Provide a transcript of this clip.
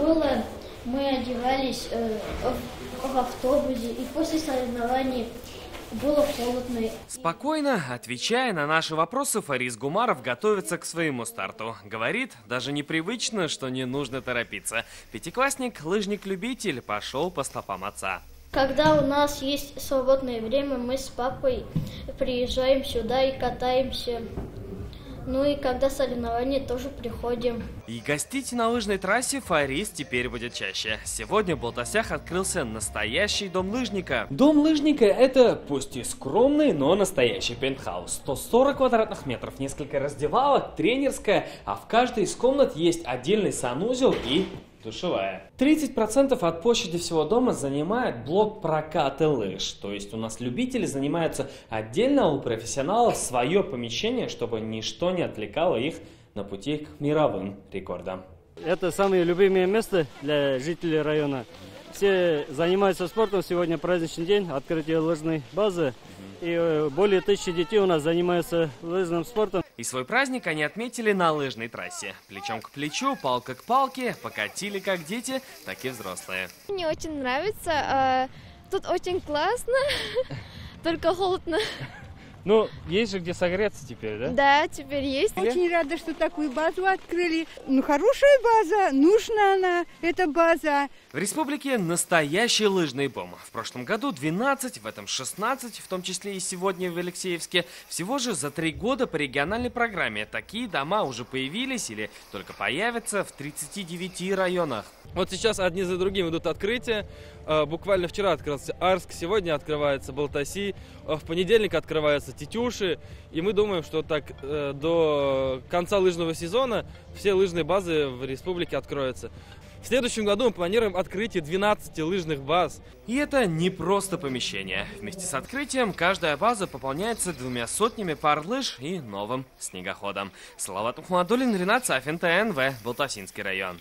школы мы одевались в автобусе, и после соревнований было холодно. Спокойно, отвечая на наши вопросы, Фарис Гумаров готовится к своему старту. Говорит, даже непривычно, что не нужно торопиться. Пятиклассник, лыжник-любитель, пошел по стопам отца. Когда у нас есть свободное время, мы с папой приезжаем сюда и катаемся. Ну и когда соревнования, тоже приходим. И гостить на лыжной трассе Фарис теперь будет чаще. Сегодня в Балтасях открылся настоящий дом лыжника. Дом лыжника — это пусть и скромный, но настоящий пентхаус. 140 квадратных метров, несколько раздевалок, тренерская, а в каждой из комнат есть отдельный санузел и душевая. 30% от площади всего дома занимает блок проката лыж. То есть у нас любители занимаются отдельно, а у профессионалов свое помещение, чтобы ничто не отвлекало их на пути к мировым рекордам. Это самое любимое место для жителей района. Все занимаются спортом. Сегодня праздничный день, открытие лыжной базы. И более 1000 детей у нас занимаются лыжным спортом. И свой праздник они отметили на лыжной трассе. Плечом к плечу, палка к палке, покатили как дети, так и взрослые. Мне очень нравится. Тут очень классно, только холодно. Ну, есть же где согреться теперь, да? Да, теперь есть. Очень рада, что такую базу открыли. Ну, хорошая база, нужна она, эта база. В республике настоящий лыжный бум. В прошлом году 12, в этом 16, в том числе и сегодня в Алексеевске. Всего же за 3 года по региональной программе такие дома уже появились или только появятся в 39 районах. Вот сейчас одни за другими идут открытия. Буквально вчера открылся Арск, сегодня открывается Балтаси, в понедельник открываются Тетюши. И мы думаем, что так до конца лыжного сезона все лыжные базы в республике откроются. В следующем году мы планируем открытие 12 лыжных баз. И это не просто помещение. Вместе с открытием каждая база пополняется 200 пар лыж и новым снегоходом. Салават Мухаммадуллин, Ренат Сафин, ТНВ, Балтасинский район.